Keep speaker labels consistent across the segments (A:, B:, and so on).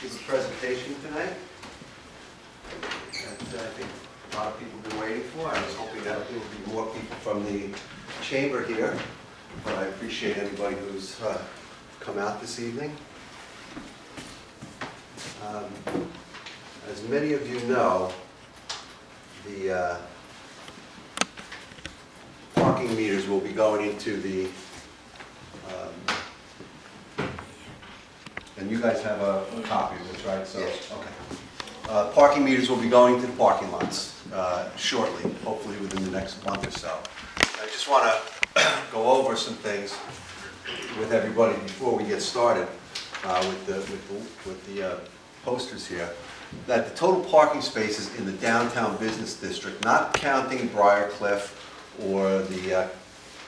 A: give a presentation tonight that I think a lot of people have been waiting for. I was hoping that there would be more people from the chamber here, but I appreciate anybody who's come out this evening. As many of you know, the parking meters will be going into the, and you guys have a copy of this, right? So,
B: Yes.
A: okay. Parking meters will be going to the parking lots shortly, hopefully within the next month or so. I just want to go over some things with everybody before we get started with the posters here. That the total parking spaces in the downtown business district, not counting Briarcliff or the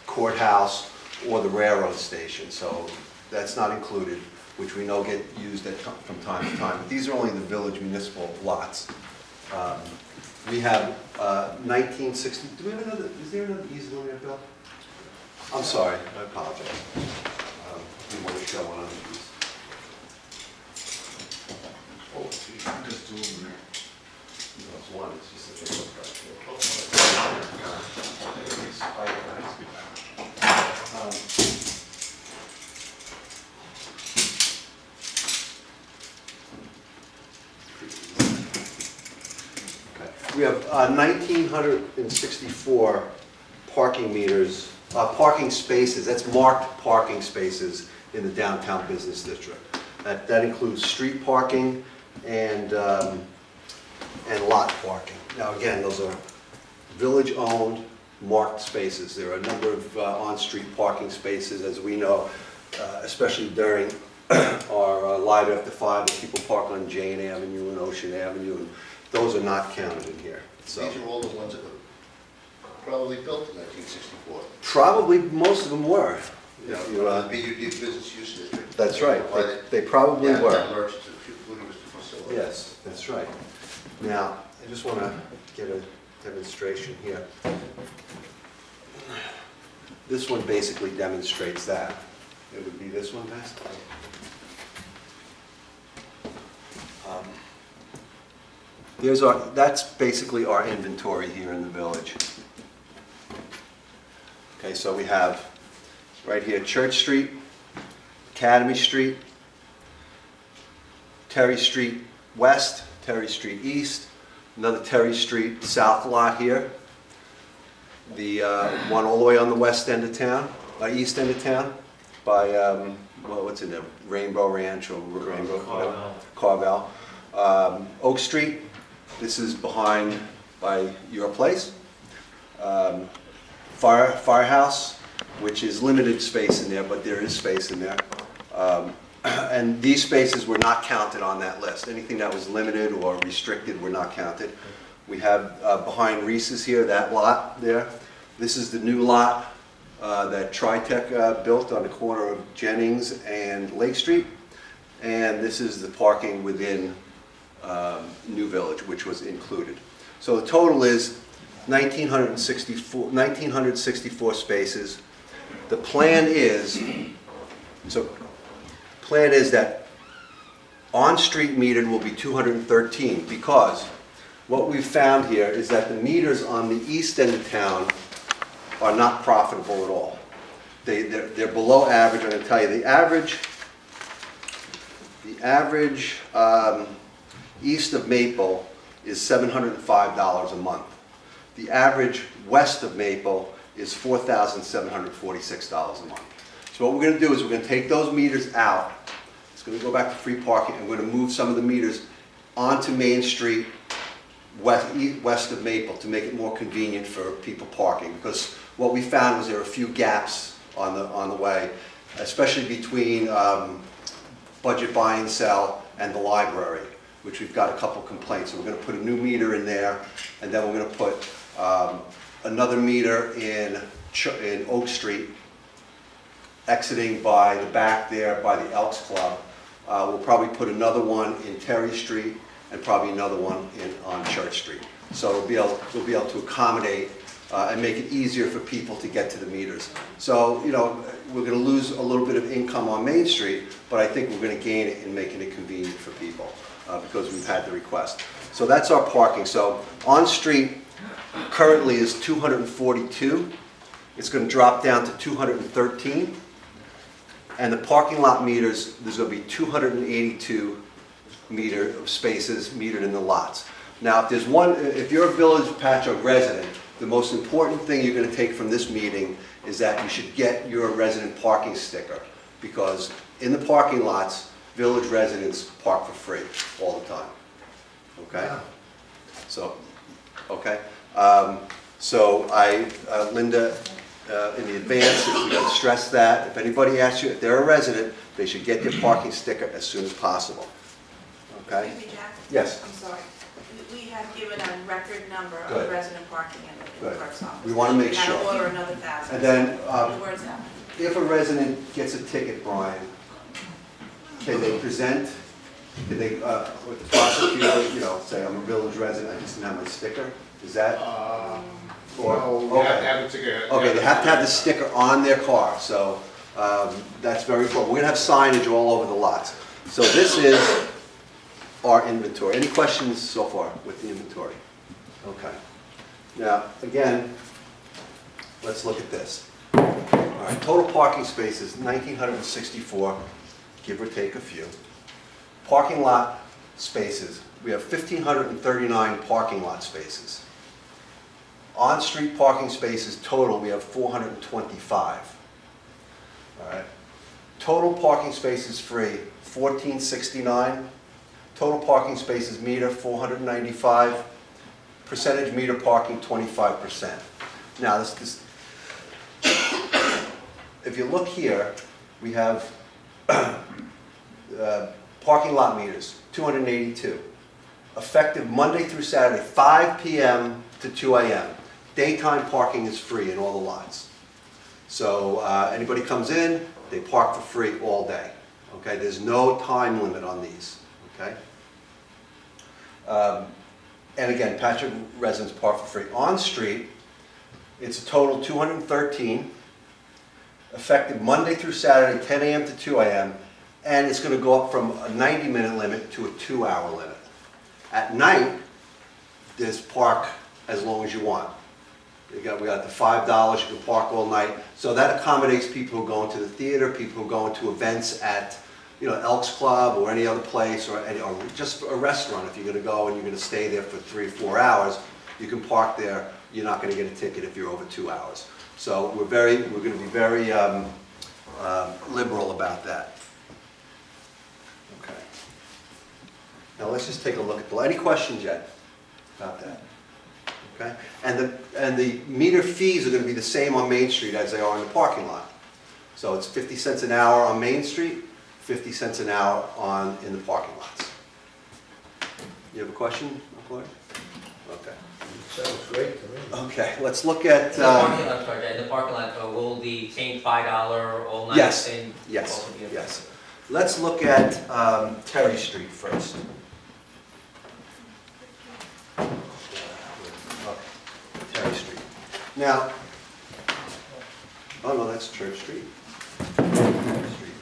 A: courthouse or the railroad station, so that's not included, which we know get used from time to time. But these are only the village municipal lots. We have 1960. Do we have another? Is there another easel in there, Bill? I'm sorry. I apologize. We want to show one of these.
B: Oh, you can just do them there.
A: No, it's one. It's just a big look right there. We have 1,964 parking meters, parking spaces. That's marked parking spaces in the downtown business district. That includes street parking and lot parking. Now again, those are village-owned marked spaces. There are a number of on-street parking spaces, as we know, especially during our Live After 5, when people park on Jane Avenue and Ocean Avenue, and those are not counted in here. So
B: These are all the ones that were probably built in 1964.
A: probably most of them were.
B: You know, the BUD business use district.
A: That's right. They probably were.
B: Merchants, including Mr. Facility.
A: Yes, that's right. Now, I just want to get a demonstration here. This one basically demonstrates that. It would be this one, guys. That's basically our inventory here in the village. Okay, so we have right here Church Street, Academy Street, Terry Street West, Terry Street East, another Terry Street South lot here, the one all the way on the west end of town, east end of town, by, well, what's in there, Rainbow Ranch or Rainbow, Carvel. Oak Street, this is behind by your place. Firehouse, which is limited space in there, but there is space in there. And these spaces were not counted on that list. Anything that was limited or restricted were not counted. We have behind Reese's here, that lot there. This is the new lot that Tritec built on the corner of Jennings and Lake Street. And this is the parking within New Village, which was included. So the total is 1,964 spaces. The plan is, that on-street metered will be 213, because what we've found here is that the meters on the east end of town are not profitable at all. They're below average. I'm going to tell you the average east of Maple is $705 a month. The average west of Maple is $4,746 a month. So what we're going to do is we're going to take those meters out. It's going to go back to free parking, and we're going to move some of the meters onto Main Street west of Maple to make it more convenient for people parking. Because what we found was there were a few gaps on the way, especially between Budget Buy and Sell and the library, which we've got a couple complaints. So we're going to put a new meter in there, and then we're going to put another meter in Oak Street, exiting by the back there by the Elks Club. We'll probably put another one in Terry Street and probably another one on Church Street. So we'll be able to accommodate and make it easier for people to get to the meters. So, you know, we're going to lose a little bit of income on Main Street, but I think we're going to gain it in making it convenient for people because we've had the request. So that's our parking. So on-street currently is 242. It's going to drop down to 213. And the parking lot meters, there's going to be 282 spaces metered in the lots. Now, if you're a Village Pachogue resident, the most important thing you're going to take from this meeting is that you should get your resident parking sticker, because in the parking lots, Village residents park for free all the time. Okay?
B: Yeah.
A: So, okay. Linda, in the advance, if we don't stress that, if anybody asks you, if they're a resident, they should get their parking sticker as soon as possible. Okay?
C: Excuse me, Jack?
A: Yes.
C: I'm sorry. We have given a record number
A: Good.
C: of resident parking in the
A: Good.
C: clerk's office.
A: We want to make
C: We
A: sure.
C: gotta order another 1,000.
A: And then,
C: The word's out.
A: if a resident gets a ticket, Brian, can they present, can they, with the prosecutor, you know, say, I'm a Village resident, I just didn't have my sticker? Is that?
B: No, you have to have a ticket.
A: Okay, they have to have the sticker on their car, so that's very important. We're gonna have signage all over the lots. So this is our inventory. Any questions so far with the inventory? Okay. Now, again, let's look at this. All right, total parking spaces, 1,964, give or take a few. Parking lot spaces, we have 1,539 parking lot spaces. On-street parking spaces total, we have 425. All right. Total parking spaces free, 1,469. Total parking spaces meter, 495. Percentage meter parking, 25%. Now, if you look here, we have parking lot meters, 282. Effective Monday through Saturday, 5 p.m. to 2 a.m. Daytime parking is free in all the lots. So anybody comes in, they park for free all day. Okay, there's no time limit on these. Okay. And again, Pachogue residents park for free. On street, it's a total 213. Effective Monday through Saturday, 10 a.m. to 2 a.m. And it's going to go up from a 90-minute limit to a 2-hour limit. At night, there's park as long as you want. We got the $5, you can park all night. So that accommodates people who are going to the theater, people who are going to events at, you know, Elks Club or any other place, or just a restaurant. If you're going to go and you're going to stay there for 3 or 4 hours, you can park there. You're not going to get a ticket if you're over 2 hours. So we're going to be very liberal about that. Okay. Now let's just take a look at any questions yet about that? Okay. And the meter fees are going to be the same on Main Street as they are in the parking lot. So it's 50 cents an hour on Main Street, 50 cents an hour in the parking lots. You have a question, Claude? Okay.
B: Sounds great to me.
A: Okay, let's look at...
D: I'm sorry, in the parking lot, will the same $5 all night
A: Yes,
D: thing
A: yes,
D: also be available?
A: yes. Let's look at Terry Street first. Okay, Terry Street. Now, oh no, that's Church Street. Terry Street.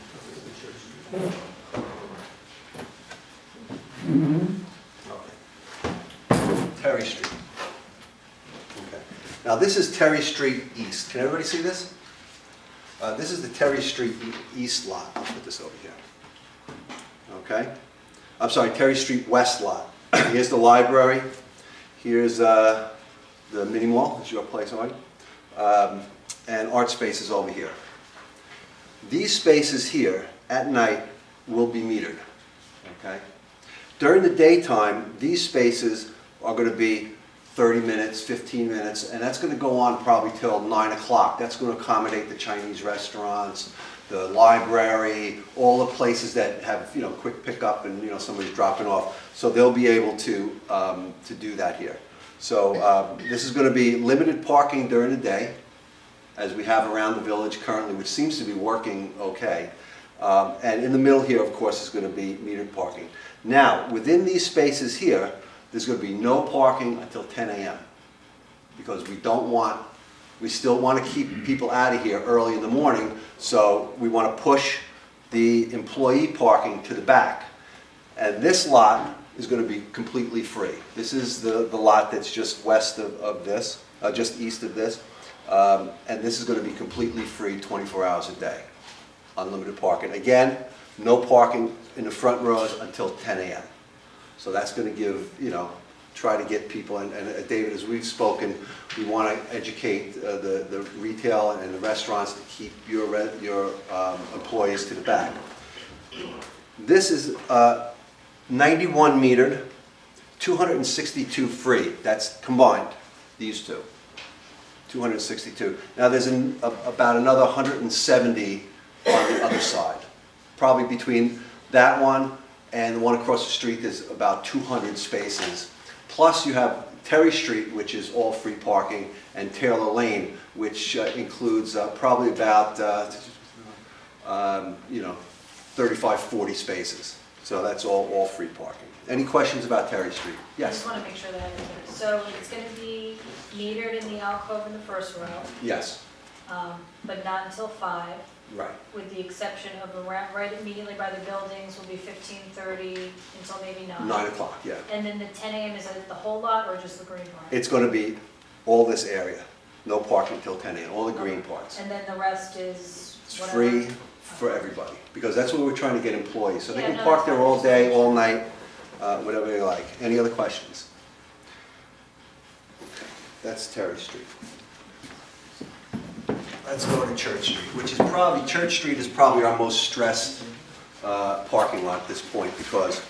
A: Okay. Terry Street. Okay. Now this is Terry Street East. Can everybody see this? This is the Terry Street East lot. I'll put this over here. Okay? I'm sorry, Terry Street West lot. Here's the library. Here's the mini mall, is your place on. And art spaces over here. These spaces here at night will be metered. Okay? During the daytime, these spaces are going to be 30 minutes, 15 minutes, and that's going to go on probably till 9 o'clock. That's going to accommodate the Chinese restaurants, the library, all the places that have, you know, quick pickup and, you know, somebody's dropping off. So they'll be able to do that here. So this is going to be limited parking during the day, as we have around the village currently, which seems to be working okay. And in the middle here, of course, is going to be metered parking. Now, within these spaces here, there's going to be no parking until 10 a.m. because we still want to keep people out of here early in the morning, so we want to push the employee parking to the back. And this lot is going to be completely free. This is the lot that's just west of this, just east of this. And this is going to be completely free 24 hours a day, unlimited parking. Again, no parking in the front rows until 10 a.m. So that's going to give, try to get people, and David, as we've spoken, we want to educate the retail and the restaurants to keep your employees to the back. This is 91 metered, 262 free. That's combined, these two. 262. Now there's about another 170 on the other side. Probably between that one and the one across the street, there's about 200 spaces. Plus you have Terry Street, which is all free parking, and Taylor Lane, which includes probably about 35, 40 spaces. So that's all free parking. Any questions about Terry Street?
E: I
A: Yes.
E: just want to make sure that I understand. So it's going to be metered in the alcove in the first row,
A: Yes.
E: but not until 5,
A: Right.
E: with the exception of right immediately by the buildings will be 15:30 until maybe 9.
A: 9 o'clock, yeah.
E: And then the 10 a.m. is it the whole lot or just the green part?
A: It's going to be all this area. No parking till 10 a.m., all the green
E: Okay.
A: parts.
E: And then the rest is
A: It's
E: whatever?
A: free for everybody, because that's what we're trying to get employees. So they
E: Yeah,
A: can
E: no,
A: park
E: that's
A: there
E: fine.
A: all day, all night, whatever they like. Any other questions? That's Terry Street. Let's go to Church Street, which is probably, Church Street is probably our most stressed parking lot at this point, because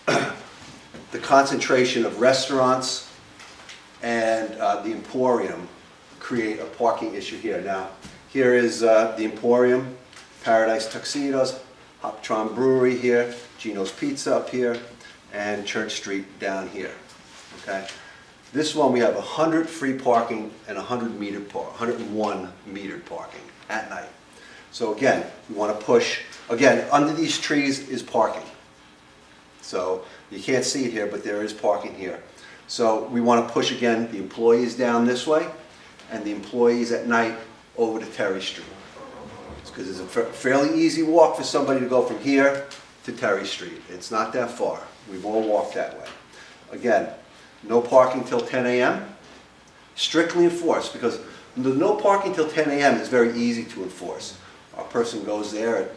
A: the concentration of restaurants and the Emporium create a parking issue here. Now, here is the Emporium, Paradise Tuxedos, Hoptron Brewery here, Gino's Pizza up here, and Church Street down here, okay? This one, we have 100 free parking and 101 metered parking at night. So again, we want to push, again, under these trees is parking. So you can't see it here, but there is parking here. So we want to push, again, the employees down this way and the employees at night over to Terry Street. Because it's a fairly easy walk for somebody to go from here to Terry Street. It's not that far. We've all walked that way. Again, no parking till 10 a.m. Strictly enforced, because the no parking till 10 a.m. is very easy to enforce. A person goes there at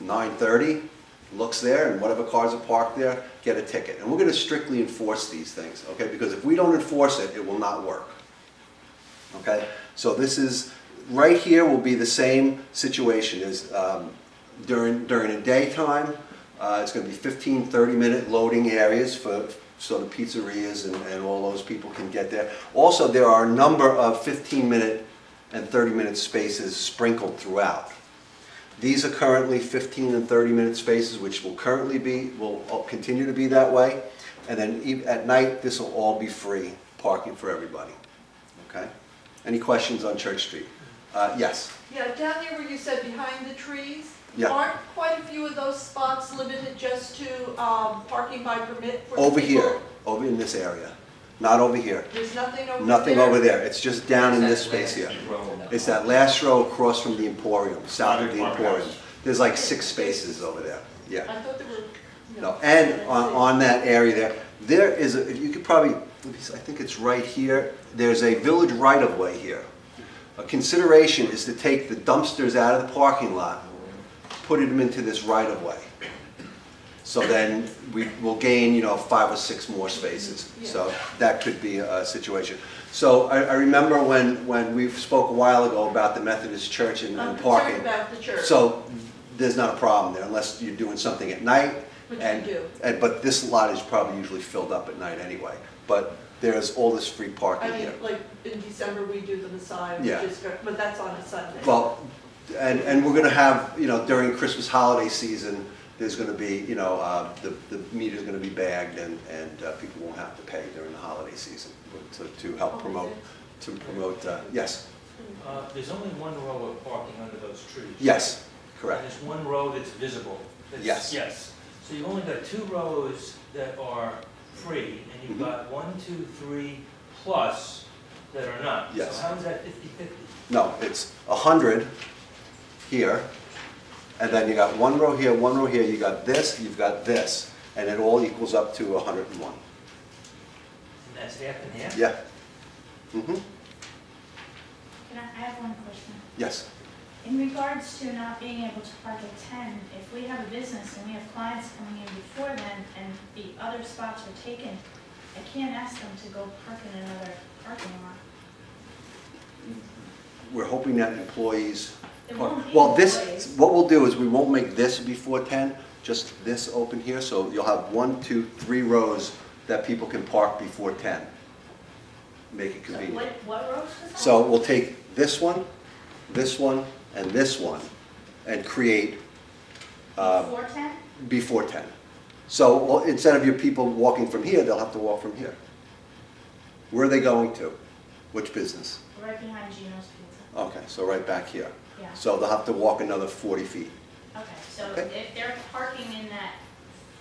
A: 9:30, looks there, and whatever cars are parked there, get a ticket. And we're going to strictly enforce these things, okay? Because if we don't enforce it, it will not work. Okay? So this is, right here will be the same situation as during the daytime. It's going to be 15, 30-minute loading areas so the pizzerias and all those people can get there. Also, there are a number of 15-minute and 30-minute spaces sprinkled throughout. These are currently 15 and 30-minute spaces, which will continue to be that way. And then at night, this will all be free parking for everybody. Okay? Any questions on Church Street? Yes.
F: Yeah, down here where you said behind the trees,
A: Yeah.
F: aren't quite a few of those spots limited just to parking by permit for
A: Over
F: people?
A: here, over in this area. Not over here.
F: There's nothing over there?
A: Nothing over there. It's just down in this
D: That
A: space here.
D: last row.
A: It's that last row across from the Emporium, south of the Emporium. There's like 6 spaces over there. Yeah.
F: I thought there were,
A: No, and on that area there is, you could probably, I think it's right here, there's a village right-of-way here. A consideration is to take the dumpsters out of the parking lot, put them into this right-of-way. So then we will gain, 5 or 6 more spaces. So that could be a situation. So I remember when we spoke a while ago about the Methodist Church and
F: I'm
A: parking.
F: concerned about the church.
A: So there's not a problem there unless you're doing something at night.
F: Which
A: and,
F: we do.
A: But this lot is probably usually filled up at night anyway. But there's all this free parking
F: I mean,
A: here.
F: like in December, we do the Messiah,
A: Yeah.
F: but that's on a Sunday.
A: Well, and we're going to have, during Christmas holiday season, there's going to be, the meter's going to be bagged and people won't have to pay during the holiday season to help promote, yes.
G: There's only one row of parking under those trees.
A: Yes,
G: And
A: correct.
G: there's one row that's visible.
A: Yes.
G: Yes. So you've only got 2 rows that are free, and you've
A: Mhm.
G: got 1, 2, 3 plus that are not.
A: Yes.
G: So how is that 50/50?
A: No, it's 100 here, and then you got one row here, you got this, you've got this, and it all equals up to 101.
G: And that's half and half?
A: Yeah. Mm-hmm.
H: I have one question.
A: Yes.
H: In regards to not being able to park at 10, if we have a business and we have clients coming in before then and the other spots are taken, I can't ask them to go park in another parking lot.
A: We're hoping that employees.
H: There won't be
A: Well, this,
H: employees.
A: what we'll do is we won't make this before 10, just this open here, so you'll have 1, 2, 3 rows that people can park before 10. Make it
H: So
A: convenient.
H: what roads was that?
A: So we'll take this one, and this one, and create
H: Before 10?
A: before 10. So well, instead of your people walking from here, they'll have to walk from here. Where are they going to? Which business?
H: Right behind Gino's Pizza.
A: Okay, so right back here.
H: Yeah.
A: So they'll have to walk another 40 feet.
H: Okay, so
A: Okay.
H: if they're parking in that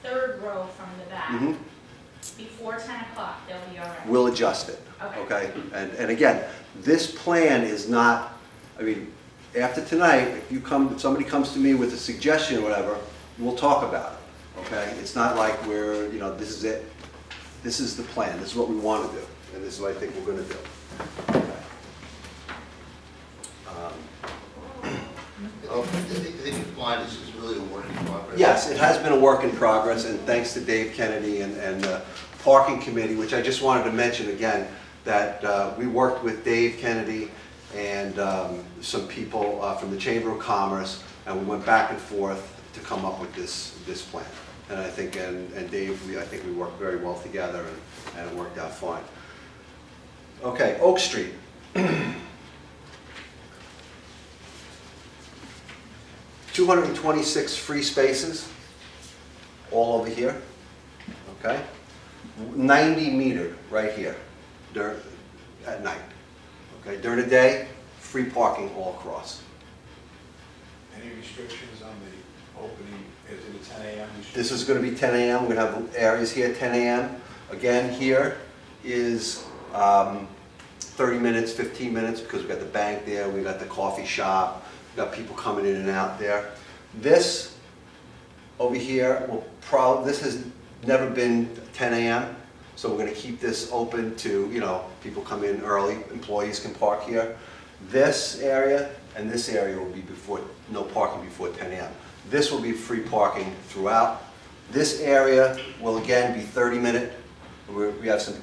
H: third row from the back,
A: Mhm.
H: before 10 o'clock, they'll be all right.
A: We'll adjust it,
H: Okay.
A: okay? And again, this plan is not, I mean, after tonight, if somebody comes to me with a suggestion or whatever, we'll talk about it, okay? It's not like we're, this is it. This is the plan, this is what we want to do, and this is what I think we're going to do. Okay.
B: I think the plan is really a work in progress.
A: Yes, it has been a work in progress, and thanks to Dave Kennedy and the Parking Committee, which I just wanted to mention again, that we worked with Dave Kennedy and some people from the Chamber of Commerce, and we went back and forth to come up with this plan. And I think, and Dave, I think we worked very well together, and it worked out fine. Okay, Oak Street. 226 free spaces, all over here, okay? 90 metered right here at night, okay? During the day, free parking all across.
I: Any restrictions on the opening, is it a 10 a.m.
A: This is going to be 10 a.m., we're going to have areas here, 10 a.m. Again, here is 30 minutes, 15 minutes, because we've got the bank there, we've got the coffee shop, we've got people coming in and out there. This over here this has never been 10 a.m., so we're going to keep this open to, people come in early, employees can park here. This area and this area will be no parking before 10 a.m. This will be free parking throughout. This area will again be 30-minute. We have some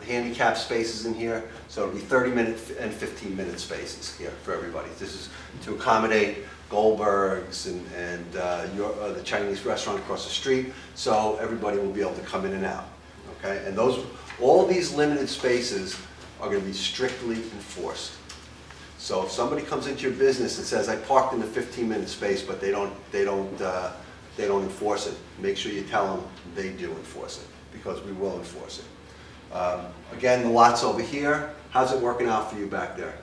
A: handicapped spaces in here, so it'll be 30-minute and 15-minute spaces here for everybody. This is to accommodate Goldberg's and the Chinese restaurant across the street, so everybody will be able to come in and out. Okay, and all these limited spaces are going to be strictly enforced. So if somebody comes into your business and says, "I parked in the 15-minute space," but they don't enforce it, make sure you tell them they do enforce it, because we will enforce it. Again, the lot's over here. How's it working out for you back there?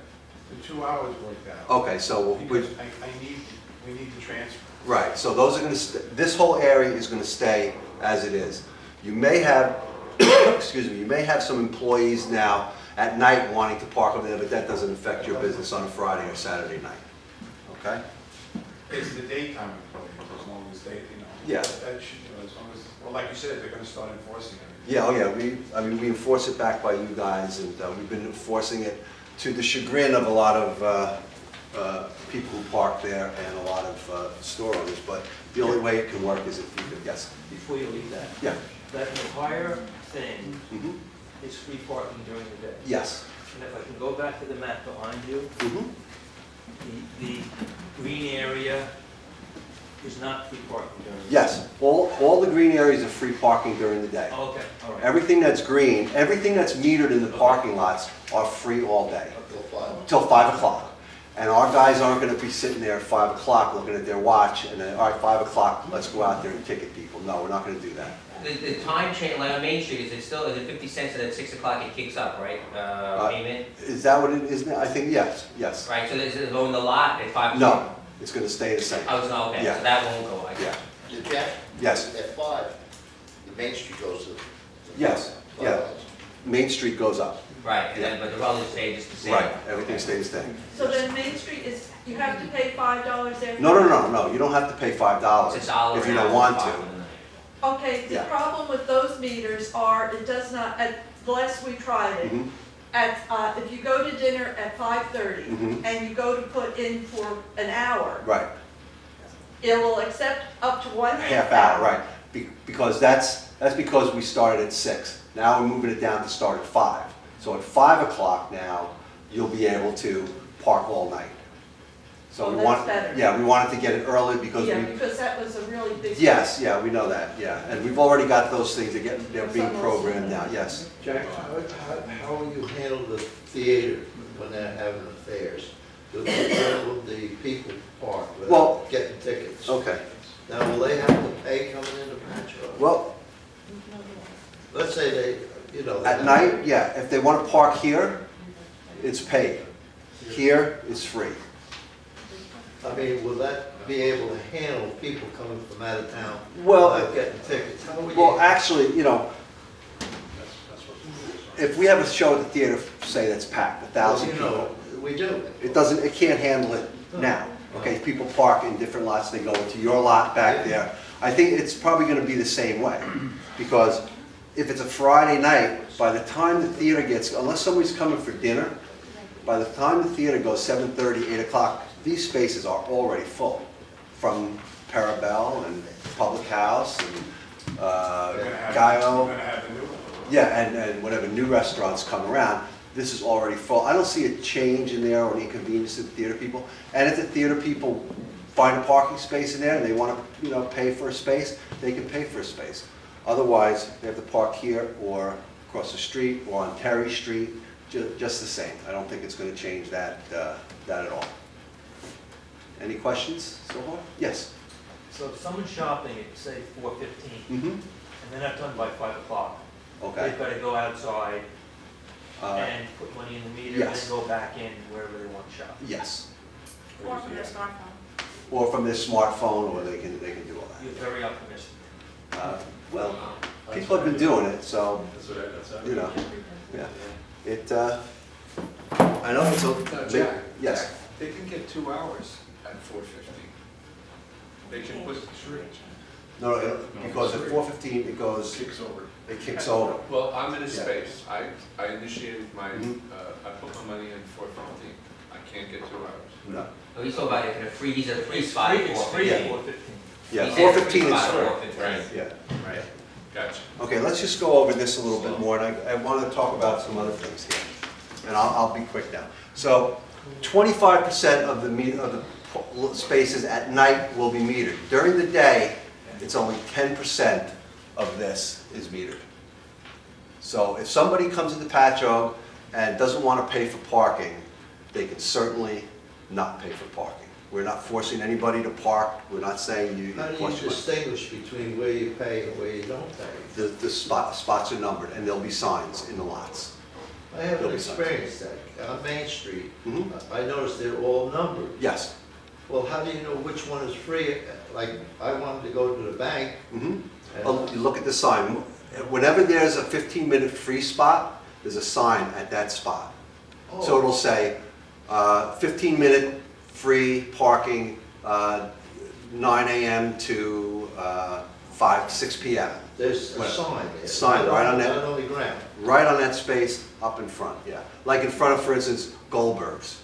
I: The 2 hours worked out.
A: Okay, so
I: Because we need the transfer.
A: right, so those are going to, this whole area is going to stay as it is. You may have, excuse me, you may have some employees now at night wanting to park over there, but that doesn't affect your business on a Friday or Saturday night. Okay?
I: It's the daytime employees, as long as they,
A: Yeah.
I: That should, as long as, well, like you said, they're gonna start enforcing it.
A: Yeah, oh yeah, we enforce it back by you guys, and we've been enforcing it to the chagrin of a lot of people who park there and a lot of store owners, but the only way it can work is if you could, yes.
G: Before you leave that,
A: Yeah.
G: that entire thing
A: Mhm.
G: is free parking during the day.
A: Yes.
G: And if I can go back to the map behind you,
A: Mhm.
G: the green area is not free parking during the day.
A: Yes, all the green areas are free parking during the day.
G: Oh, okay, all right.
A: Everything that's green, everything that's metered in the parking lots are free all day,
B: Until 5.
A: till 5 o'clock. And our guys aren't gonna be sitting there at 5 o'clock looking at their watch and then, all right, 5 o'clock, let's go out there and ticket people. No, we're not gonna do that.
D: The time change, like on Main Street, is it 50 cents and at 6 o'clock it kicks up, right? Payment,
A: Is that what it is now? I think, yes.
D: right? So is it going the lot at 5
A: No,
D: o'clock?
A: it's gonna stay the same.
D: Oh, it's not, okay,
A: Yeah.
D: so that won't go, I
A: Yeah.
D: guess.
B: Jack?
A: Yes.
B: At 5, the Main Street goes to.
A: Yes, yeah. Main Street goes up.
D: Right, and then, but the rollers stay just the same.
A: Right, everything stays the same.
F: So then Main Street is, you have to pay $5 every?
A: No, you don't have to pay $5
D: It's all
A: if you
D: around
A: don't want
D: the
A: to.
D: park.
F: Okay, the
A: Yeah.
F: problem with those meters are, it does not, at the last we tried it,
A: Mhm.
F: if you go to dinner at 5:30
A: Mhm.
F: and you go to put in for an hour,
A: Right,
F: it will accept up to one
A: half hour, right. Because that's because we started at 6. Now we're moving it down to start at 5. So at 5 o'clock now, you'll be able to park all night. So
F: Oh,
A: we
F: that's
A: want,
F: better.
A: yeah, we wanted to get it early because
F: Yeah,
A: we,
F: because that was a really big.
A: yes, yeah, we know that, yeah. And we've already got those things, they're being programmed now, yes.
B: Jack, how will you handle the theater when they're having affairs? Where will the people park
A: Well-
B: without getting tickets?
A: Okay,
B: Now, will they have to pay coming into Pachogue?
A: well,
B: Let's say they, you know.
A: at night, yeah, if they want to park here, it's paid. Here, it's free.
B: I mean, will that be able to handle people coming from out of town
A: Well,
B: without getting tickets? How will you?
A: Well, actually, if we have a show at the theater, say that's packed, 1,000
B: You know,
A: people,
B: we do.
A: it can't handle it now. Okay, people park in different lots, they go into your lot back there. I think it's probably gonna be the same way, because if it's a Friday night, by the time the theater gets, unless somebody's coming for dinner, by the time the theater goes 7:30, 8 o'clock, these spaces are already full, from Parabel and Public House and Gaio. Yeah, and whatever new restaurants come around, this is already full. I don't see a change in there or an inconvenience to the theater people. And if the theater people find a parking space in there and they want to, pay for a space, they can pay for a space. Otherwise, they have to park here or across the street or on Terry Street, just the same. I don't think it's going to change that at all. Any questions so far? Yes.
G: So if someone's shopping at, say, 4:15,
A: Mm-hmm.
G: and they're not done by 5 o'clock,
A: Okay.
G: they've got to go outside
A: Uh,
G: and put money in the meter, and
A: yes.
G: then go back in wherever they want to shop.
A: Yes.
C: Or from their smartphone.
A: Or from their smartphone, or they can do all
G: You're
A: that.
G: very optimistic.
A: Well, people have been doing it, so, yeah. I know it's a,
I: Jack,
A: yes.
I: they can get 2 hours at 4:15. They can put
A: No, because at 4:15,
I: kicks over.
A: it kicks over.
I: Well, I'm in a
A: Yeah.
I: space. I initiated my,
A: Mhm.
I: I put my money in 4:15. I can't get 2 hours.
A: No.
D: Oh, he's talking about it, he's a free spot.
G: It's free at
A: Yeah.
G: 4:15.
A: Yeah,
D: He said
A: 4:15 is
D: spot at
A: free.
D: 4:15.
A: Yeah.
I: Right. Gotcha.
A: Okay, let's just go over this a little bit more, and I want to talk about some other things here. And I'll be quick now. So 25% of the spaces at night will be metered. During the day, it's only 10% of this is metered. So if somebody comes into Pachogue and doesn't want to pay for parking, they can certainly not pay for parking. We're not forcing anybody to park, we're not saying you.
B: How do you
A: cost money.
B: distinguish between where you pay and where you don't pay?
A: The spots are numbered, and there'll be signs in the lots.
B: I haven't
A: There'll be signs.
B: experienced that. On Main Street,
A: Mhm.
B: I noticed they're all numbered.
A: Yes.
B: Well, how do you know which one is free? Like, I wanted to go to the bank,
A: Mhm.
B: and
A: Oh, you look at the sign. Whenever there's a 15-minute free spot, there's a sign at that spot. So it'll say, 15-minute free parking, 9 a.m. to 6 p.m.
B: there's a
A: Well,
B: sign there.
A: sign right on that.
B: Not on the ground.
A: Right on that space, up in front, yeah. Like in front of, for instance, Goldberg's.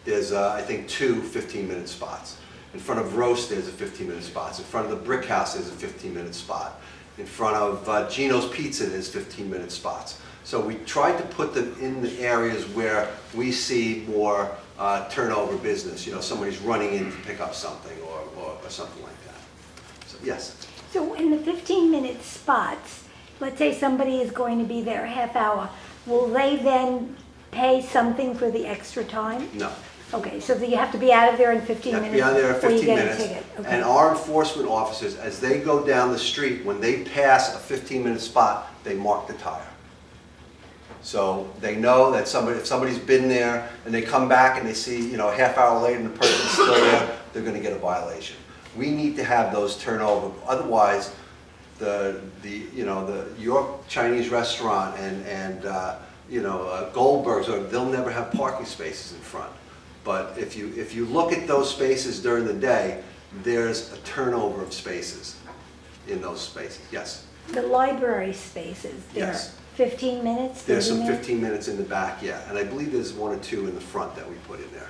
A: There's, I think, 2 15-minute spots. In front of Roast, there's a 15-minute spot. In front of the Brick House, there's a 15-minute spot. In front of Gino's Pizza, there's 15-minute spots. So we tried to put them in the areas where we see more turnover business. Somebody's running in to pick up something or something like that. So, yes.
J: So in the 15-minute spots, let's say somebody is going to be there a half hour, will they then pay something for the extra time?
A: No.
J: Okay, so you have to be out of there in 15
A: You have to
J: minutes
A: be out there in
J: before you
A: 15
J: get a
A: minutes.
J: ticket? Okay.
A: And our enforcement officers, as they go down the street, when they pass a 15-minute spot, they mark the tire. So they know that if somebody's been there and they come back and they see, a half hour later and the person's still there, they're going to get a violation. We need to have those turnover. Otherwise, York Chinese restaurant and Goldberg's, they'll never have parking spaces in front. But if you look at those spaces during the day, there's a turnover of spaces in those spaces. Yes?
J: The library spaces, they're
A: Yes.
J: 15 minutes, 30
A: There's some
J: minutes?
A: 15 minutes in the back, yeah. And I believe there's 1 or 2 in the front that we put in there.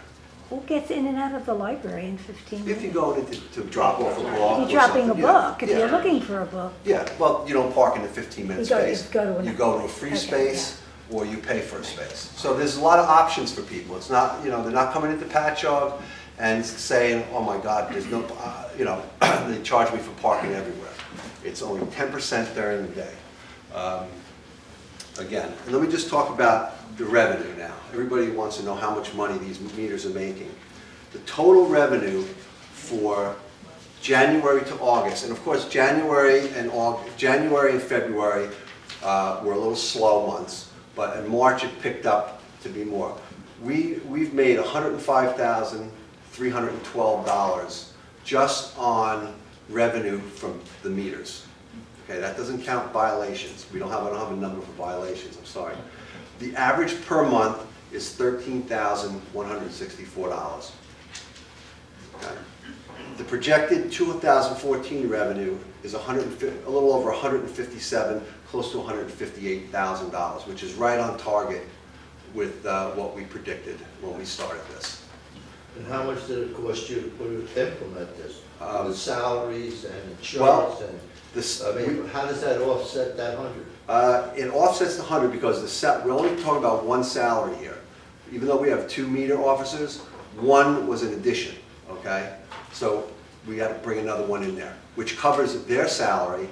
J: Who gets in and out of the library in 15 minutes?
A: If you're going to drop off a book
J: If
A: or
J: you're dropping a
A: something, yeah,
J: book, if
A: yeah.
J: you're looking for a book,
A: Yeah, well, you don't park in the 15-minute
J: You go- you
A: space.
J: go to
A: You
J: an-
A: go to a free
J: okay,
A: space, or you pay for a space. So there's a lot of options for people. It's not, they're not coming into Pachogue and saying, oh my God, there's no, they charge me for parking everywhere. It's only 10% during the day. Again, and let me just talk about the revenue now. Everybody wants to know how much money these meters are making. The total revenue for January to August, and of course, January and February were a little slow months, but in March it picked up to be more. We've made $105,312 just on revenue from the meters. Okay, that doesn't count violations. I don't have a number for violations, I'm sorry. The average per month is $13,164. Okay. The projected 2014 revenue is a little over $157,000, close to $158,000, which is right on target with what we predicted when we started this.
B: And how much did it cost you to implement this? The salaries and
A: well,
B: insurance and,
A: This,
B: how does that offset that 100?
A: It offsets the 100 because we're only talking about one salary here. Even though we have 2 meter officers, one was an addition, okay? So we had to bring another one in there, which covers their salary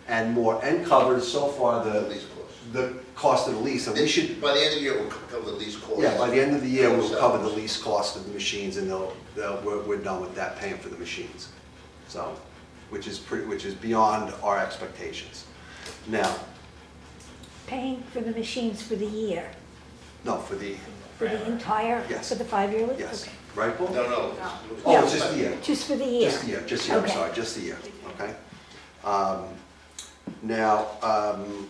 A: and more, and covers so far
K: Lease cost.
A: the cost of the lease. And we should,
K: By the end of the year, we'll cover the lease cost.
A: yeah, by the end of the year, we'll cover the lease cost of the machines, and we're done with that, paying for the machines. So, which is beyond our expectations. Now,
J: paying for the machines for the year,
A: no, for the,
J: for the entire,
A: Yes.
J: for the 5-year lease?
A: yes,
J: Okay.
A: right, Paul?
K: No.
A: Oh, it's just the year.
J: Just for the year?
A: Just the year, just the year, I'm
J: Okay.
A: sorry, just the year, okay? Now,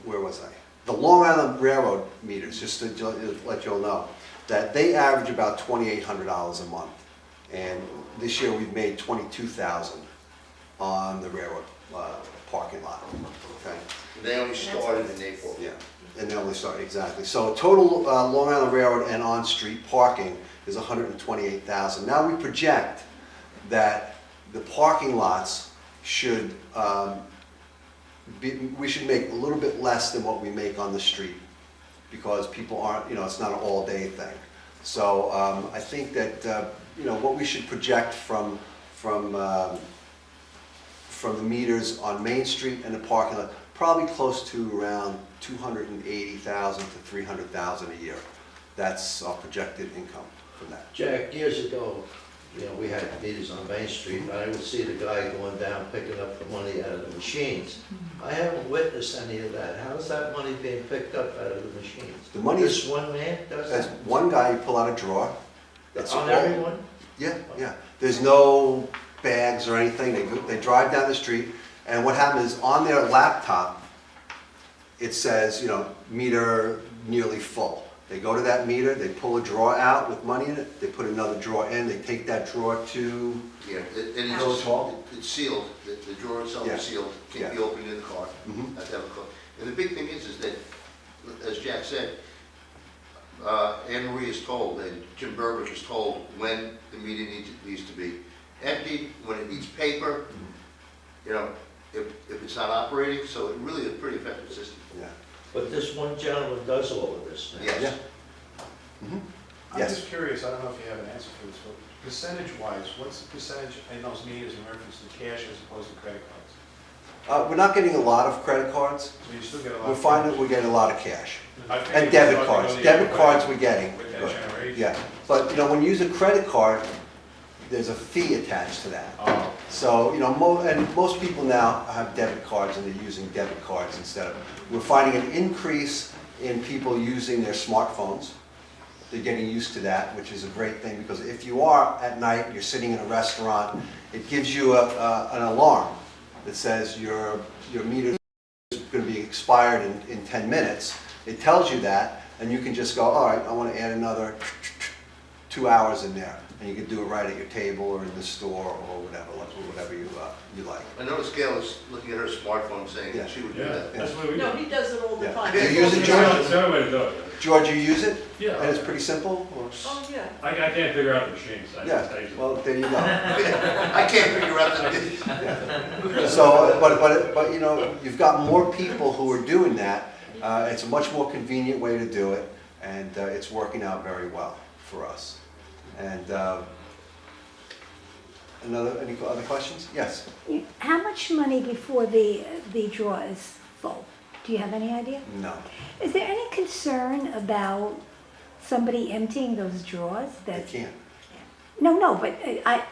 A: where was I? The Long Island Railroad meters, just to let you all know, that they average about $2,800 a month. And this year, we've made $22,000 on the railroad parking lot, okay?
K: They only started in April.
A: Yeah, and they only start, exactly. So total Long Island Railroad and on-street parking is $128,000. Now we project that the parking lots should, we should make a little bit less than what we make on the street because people aren't, it's not an all-day thing. So I think that, what we should project from the meters on Main Street and the parking lot, probably close to around $280,000 to $300,000 a year. That's our projected income from that.
B: Jack, years ago, we had meters on Main Street, and I would see the guy going down picking up the money out of the machines. I haven't witnessed any of that. How's that money being picked up out of the machines?
A: The money is,
B: Just one man does
A: as
B: that?
A: one guy, you pull out a drawer. It's
B: On
A: all-
B: everyone?
A: Yeah, yeah. There's no bags or anything. They drive down the street, and what happens is on their laptop, it says, meter nearly full. They go to that meter, they pull a drawer out with money in it, they put another drawer in, they take that drawer to,
K: Yeah, and
A: Village Hall?
K: it's sealed, the drawer itself
A: Yeah.
K: is sealed, can't be
A: Yeah.
K: opened in the car,
A: Mhm.
K: have to have a code. And the big thing is that, as Jack said, Anne Marie is told, and Jim Burbridge is told when the meter needs to be emptied, when it needs paper, if it's not operating, so it really is a pretty effective system.
A: yeah.
B: But this one gentleman does all of this now.
K: Yes.
A: Mhm.
I: I'm
A: Yes.
I: just curious, I don't know if you have an answer for this, but percentage-wise, what's the percentage in those meters in reference to cash as opposed to credit cards?
A: We're not getting a lot of credit cards.
I: So you still get a lot
A: We're
I: of
A: finding
I: cash.
A: we're getting a lot of cash.
I: I figured
A: And
I: you
A: debit
I: thought
A: cards.
I: you
A: Debit
I: were
A: cards
I: with
A: we're getting.
I: that
A: But-
I: generation.
A: Yeah, but when you use a credit card, there's a fee attached to that.
I: Oh,
A: So, and most people now have debit cards and they're using debit cards instead of, we're finding an increase in people using their smartphones. They're getting used to that, which is a great thing, because if you are at night, you're sitting in a restaurant, it gives you an alarm, that says your meter is gonna be expired in 10 minutes. It tells you that, and you can just go, all right, I wanna add another 2 hours in there. And you can do it right at your table or in the store or whatever you like.
K: I noticed Gail is looking at her smartphone saying that she would do that.
I: That's what we do.
F: No, he does it all the
A: Yeah.
F: time.
A: Do you use it, George?
I: That's the only way to do it.
A: George, you use it?
I: Yeah.
A: And it's pretty simple? Or?
F: Oh, yeah.
I: I can't figure out the machines.
A: Yeah, well, there you go.
K: I can't figure out the,
A: Yeah. So, but you know, you've got more people who are doing that. It's a much more convenient way to do it, and it's working out very well for us. And any other questions? Yes?
J: How much money before the draw is full? Do you have any idea?
A: No.
J: Is there any concern about somebody emptying those drawers?
A: They can't.
J: No, but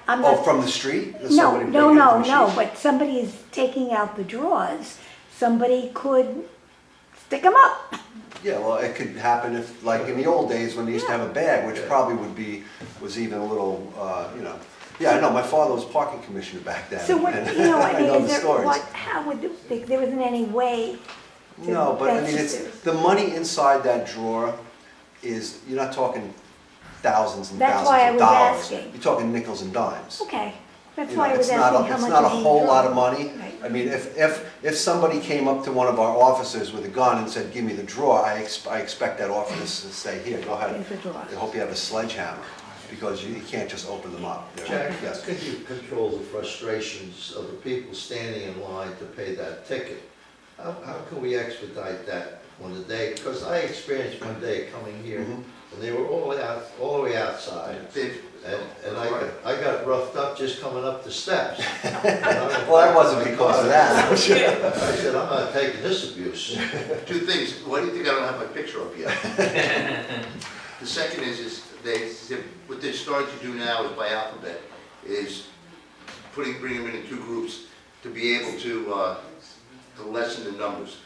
J: I'm
A: Oh,
J: not.
A: from the street?
J: No,
A: Somebody
J: no,
A: bringing it to
J: no,
A: the
J: no,
A: machine?
J: but somebody is taking out the drawers. Somebody could stick them up.
A: Yeah, well, it could happen if, like in the old days when they used to have a bag, which probably was even a little, you know. Yeah, I know, my father was parking commissioner back then.
J: So what,
A: and
J: you know, I mean,
A: know
J: is
A: the
J: there,
A: stories.
J: how would, there isn't any way to.
A: No, but I
J: that's
A: mean,
J: just
A: it's, the money inside that drawer is, you're not talking thousands and
J: That's
A: thousands
J: why I
A: of
J: was
A: dollars.
J: asking.
A: You're talking nickels and dimes.
J: Okay, that's
A: You know,
J: why I was
A: it's not
J: asking
A: a-
J: how much is in the
A: It's not a whole lot of
J: drawer.
A: money.
J: Right.
A: I mean, if somebody came up to one of our officers with a gun and said, give me the drawer, I expect that officer to say, here, go ahead.
J: Here's the drawer.
A: I hope you have a sledgehammer, because you can't just open them up. They're-
B: Jack, how
A: Yes.
B: could you control the frustrations of the people standing in line to pay that ticket? How can we expedite that on the day? Because I experienced one day coming here,
A: Mhm.
B: and they were all the way outside.
K: Dave,
B: And I got roughed up just coming up the steps.
A: Well, that wasn't because of that.
B: I said, I'm not taking this abuse.
K: two things. Why do you think I don't have my picture up yet? The second is what they're starting to do now is by alphabet, is bringing them into two groups to be able to lessen the numbers.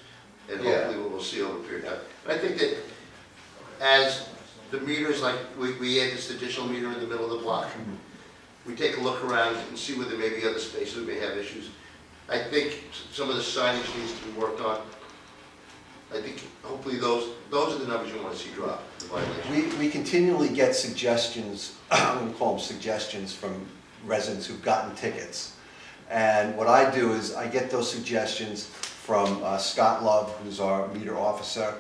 K: And
B: Yeah.
K: hopefully we'll see over a period of time. But I think that as the meters, like we add this additional meter in the middle of the block, we take a look around and see whether there may be other spaces we may have issues. I think some of the signage needs to be worked on. I think hopefully those are the numbers you want to see drop, the violations.
A: We continually get suggestions, I'm gonna call them suggestions, from residents who've gotten tickets. And what I do is I get those suggestions from Scott Love, who's our meter officer,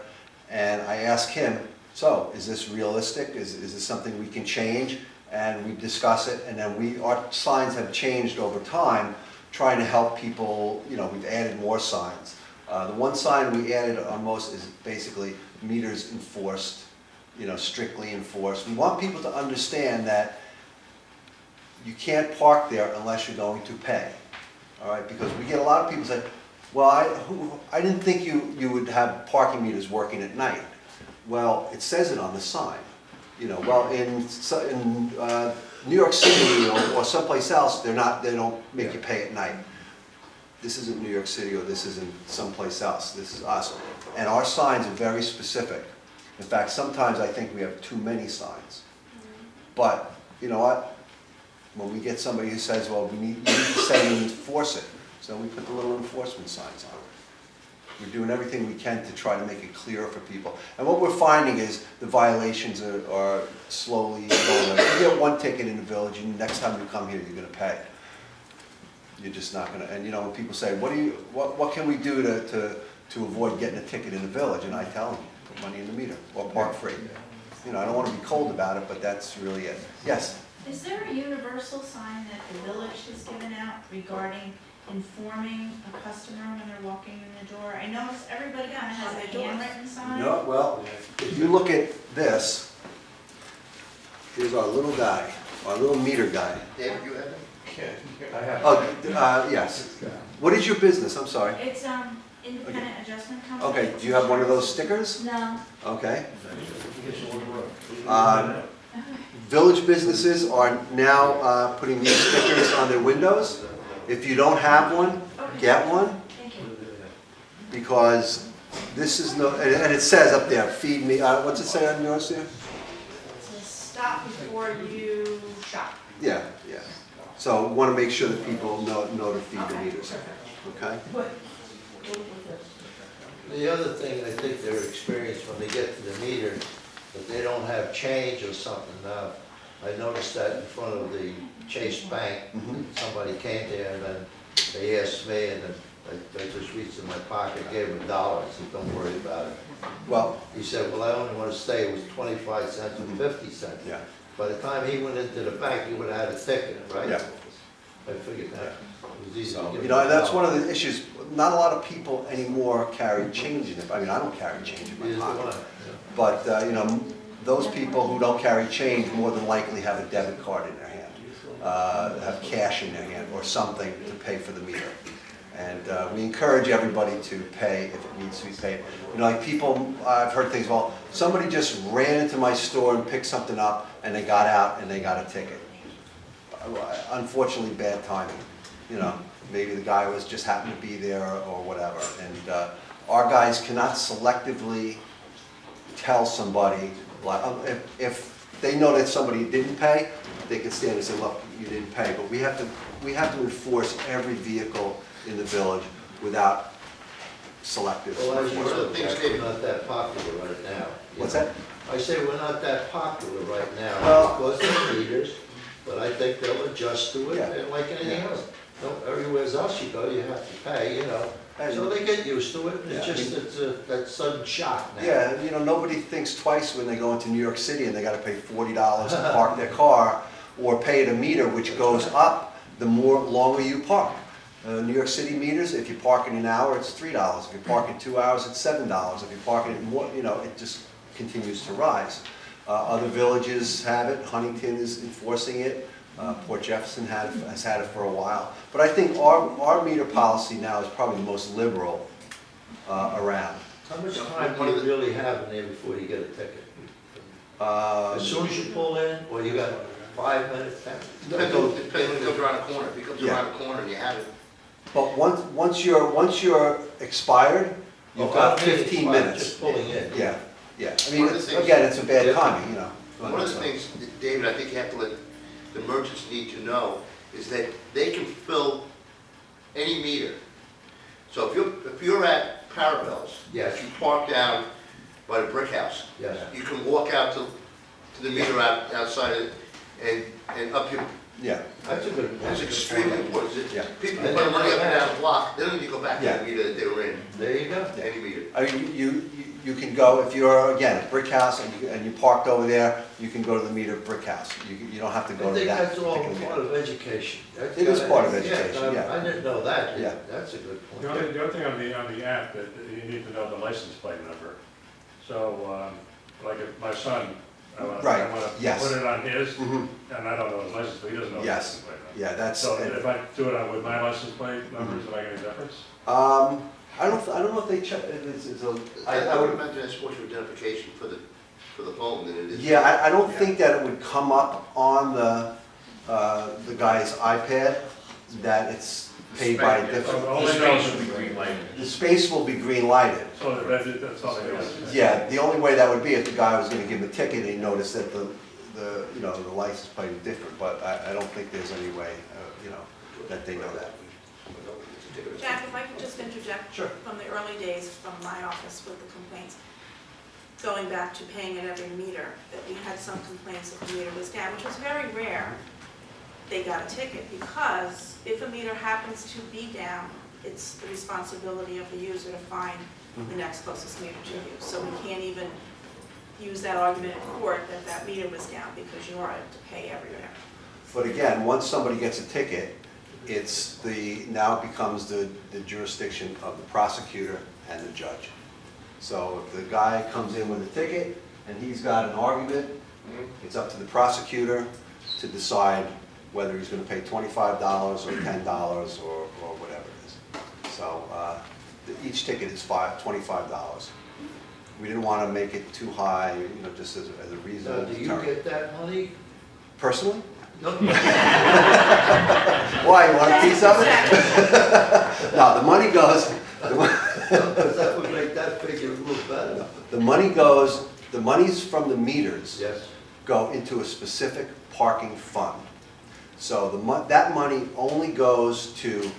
A: and I ask him, so is this realistic? Is this something we can change? And we discuss it, and then our signs have changed over time, trying to help people, you know, we've added more signs. The one sign we added on most is basically meters enforced, you know, strictly enforced. We want people to understand that you can't park there unless you're going to pay, all right? Because we get a lot of people say, well, I didn't think you would have parking meters working at night. Well, it says it on the sign. You know, well, in New York City or someplace else, they don't make you pay at night. This isn't New York City or this isn't someplace else. This is us. And our signs are very specific. In fact, sometimes I think we have too many signs. But, you know what? When we get somebody who says, well, you need to say and enforce it, so we put the little enforcement signs on it. We're doing everything we can to try to make it clearer for people. And what we're finding is the violations are slowly going up. You get one ticket in the village, and next time you come here, you're gonna pay. You're just not gonna, and you know, when people say, what can we do to avoid getting a ticket in the village? And I tell them, put money in the meter, or park free. You know, I don't wanna be cold about it, but that's really it. Yes?
H: Is there a universal sign that the village has given out regarding informing a customer when they're walking in the door? I notice everybody kind of has a handwritten sign.
A: No, well, if you look at this, here's our little guy, our little meter guy.
K: David, you have it?
I: I have.
A: Oh, yes. What is your business? I'm sorry.
H: It's independent adjustment company.
A: Okay, do you have one of those stickers?
H: No.
A: Okay. Village businesses are now putting these stickers on their windows. If you don't have one, get one,
H: Thank you.
A: because this is no, and it says up there, feed me, what's it say on yours there?
C: To stop before you shop.
A: Yeah, yeah. So we want to make sure that people know to feed the meters. okay?
B: The other thing I think they're experienced when they get to the meter, that they don't have change or something. Now, I noticed that in front of the Chase Bank, somebody came there and then they asked me, and then I just reached in my pocket, gave him $1, I said, don't worry about it.
A: Well,
B: He said, well, I only want to stay with 25 cents and 50 cents.
A: yeah,
B: By the time he went into the bank, he would have had a ticket, right?
A: Yeah.
B: I figured that. It was easy to
A: so,
B: give
A: you know,
B: him
A: and that's
B: $1.
A: one of the issues. Not a lot of people anymore carry change in it. I mean, I don't carry change in my
B: Neither do
A: pocket.
B: I, yeah.
A: But, you know, those people who don't carry change more than likely have a debit card in their hand, have cash in their hand or something to pay for the meter. And we encourage everybody to pay if it needs to be paid. You know, like people, I've heard things, well, somebody just ran into my store and picked something up and they got out and they got a ticket. Unfortunately, bad timing, you know. Maybe the guy was just happened to be there or whatever. And our guys cannot selectively tell somebody, like, if they know that somebody didn't pay, they can stand and say, look, you didn't pay. But we have to enforce every vehicle in the village without selective
B: Well, as you
A: enforcement.
B: know, Jack, we're not that popular right now. you
A: What's
B: know.
A: that?
B: I say we're not that popular right now
A: Well-
B: because of the meters, but I think they'll adjust to it
A: Yeah.
B: and like anything
A: Yeah.
B: else. No, everywhere else you go, you have to pay, you know.
A: And-
B: So they get used to it. It's
A: Yeah.
B: just, that sudden shock now.
A: Yeah, you know, nobody thinks twice when they go into New York City and they gotta pay $40 to park their car or pay at a meter which goes up the more longer you park. New York City meters, if you park in an hour, it's $3. If you park in 2 hours, it's $7. If you park in more, you know, it just continues to rise. Other villages have it, Huntington is enforcing it, Port Jefferson has had it for a while. But I think our meter policy now is probably the most liberal around.
B: How much time do you really have in there before you get a ticket? As soon as you pull in, or you got 5 minutes, 10?
K: Depends when it comes around the corner. If it comes
A: Yeah.
K: around the corner and you have it,
A: But once you're expired, you've got 15 minutes.
B: Just pulling in.
A: Yeah, yeah. I mean,
K: One of the things-
A: again, it's a bad
B: Yeah.
A: timing, you know.
K: one of the things, David, I think you have to let the merchants need to know is that they can fill any meter. So if you're at Parabell's,
B: Yes.
K: if you park down by the brick house,
B: Yes.
K: you can walk out to the meter outside it and up your,
A: Yeah,
B: That's a good point.
K: it's extremely important.
A: Yeah.
K: People put money up and down the block, they don't need to go back to
A: Yeah.
K: the meter that they were in,
B: There you go.
K: any meter.
A: I mean, you can go, if you're, again, at Brick House and you parked over there, you can go to the meter at Brick House. You don't have to go
B: I
A: to
B: think
A: that
B: that's all
A: particular
B: part
A: meter.
B: of education. That's
A: It is
B: gotta-
A: part of education, yeah.
B: I didn't know that.
A: Yeah.
B: That's a good
L: The
B: point.
L: other thing on the app, that you need to know the license plate number. So, like if my son, I want
A: Right,
L: to
A: yes.
L: put it on his,
A: Mhm.
L: and I don't know his license plate, he doesn't know his
A: Yes.
L: license plate number.
A: Yeah, that's,
L: So if I do it with my license plate number, does it make any difference?
A: I don't know if they check, it's a,
K: I would imagine that's more identification for the phone than it is.
A: yeah, I don't think that it would come up on the guy's iPad, that it's paid by a different,
L: All they know is
A: the space will be green lighted.
L: so that's all they know.
A: Yeah, the only way that would be if the guy was gonna give him a ticket and he noticed that the you know, the license plate is different, but I don't think there's any way, you know, that they know that.
C: Jack, if I could just interject.
A: Sure.
C: From the early days from my office with the complaints, going back to paying at every meter, that we had some complaints that the meter was down, which was very rare. They got a ticket because if a meter happens to be down, it's the responsibility of the user to find the next closest meter to you. So we can't even use that argument in court that that meter was down because you are to pay everywhere.
A: But again, once somebody gets a ticket, now it becomes the jurisdiction of the prosecutor and the judge. So if the guy comes in with a ticket and he's got an argument, it's up to the prosecutor to decide whether he's gonna pay $25 or $10 or whatever it is. So each ticket is $25. We didn't wanna make it too high, you know, just as a reasonable
B: Do you
A: deterrent.
B: get that money?
A: Personally?
B: No.
A: Why, you want a piece of it? No, the money goes,
B: Because that would make that figure look better.
A: the money goes, the monies from the meters
B: Yes.
A: go into a specific parking fund. So that money only goes to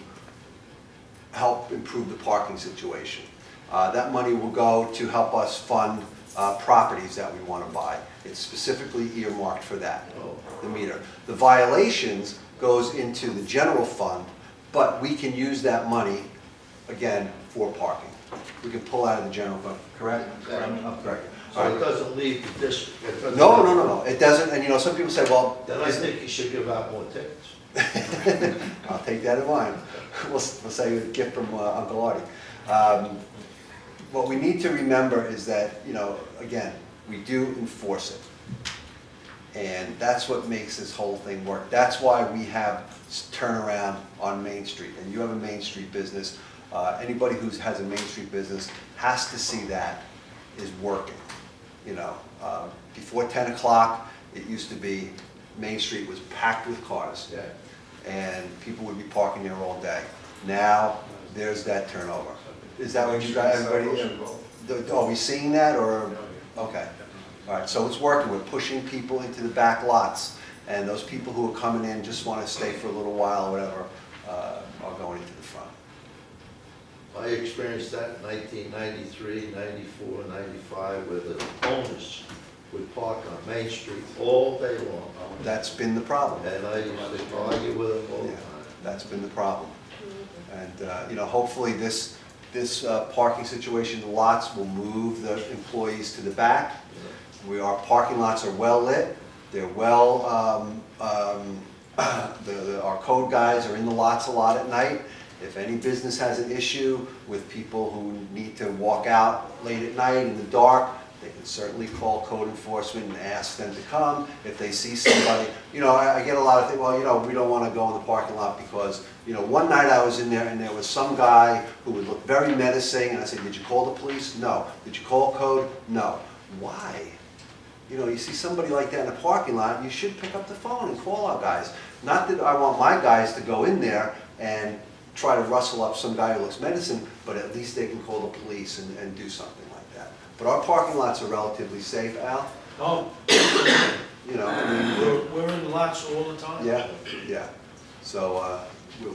A: help improve the parking situation. That money will go to help us fund properties that we want to buy. It's specifically earmarked for that, the meter. The violations goes into the general fund, but we can use that money, again, for parking. We can pull out of the general fund, correct? I'm correct.
B: So it doesn't leave the district? It doesn't
A: No,
B: leave-
A: no, no, no, it doesn't, and you know, some people say, well.
B: Then I think you should give out more tickets.
A: I'll take that in mind. We'll say a gift from Uncle Artie. What we need to remember is that, you know, again, we do enforce it. And that's what makes this whole thing work. That's why we have turnaround on Main Street. And you have a Main Street business. Anybody who has a Main Street business has to see that is working. You know, before 10 o'clock, it used to be Main Street was packed with cars.
B: Yeah.
A: And people would be parking there all day. Now, there's that turnover. Is that what you guys, everybody, are we seeing that, or, okay. All right, so it's working, we're pushing people into the back lots, and those people who are coming in just want to stay for a little while, or whatever, are going into the front.
B: I experienced that in 1993, 94, 95, where the owners would park on Main Street all day long.
A: That's been the problem.
B: And I used to argue with them all the
A: Yeah,
B: time.
A: that's been the problem. And, you know, hopefully this parking situation, the lots will move the employees to the back. Our parking lots are well lit, they're well, our code guys are in the lots a lot at night. If any business has an issue with people who need to walk out late at night in the dark, they can certainly call code enforcement and ask them to come. If they see somebody, you know, I get a lot of things, well, you know, we don't want to go in the parking lot because, you know, one night I was in there and there was some guy who would look very menacing, and I said, did you call the police? No. Did you call code? No. Why? You know, you see somebody like that in a parking lot, you should pick up the phone and call our guys. Not that I want my guys to go in there and try to rustle up some guy who looks menacing, but at least they can call the police and do something like that. But our parking lots are relatively safe, Al.
I: Oh,
A: You know, I mean,
I: we're in lots all the time.
A: yeah, yeah. So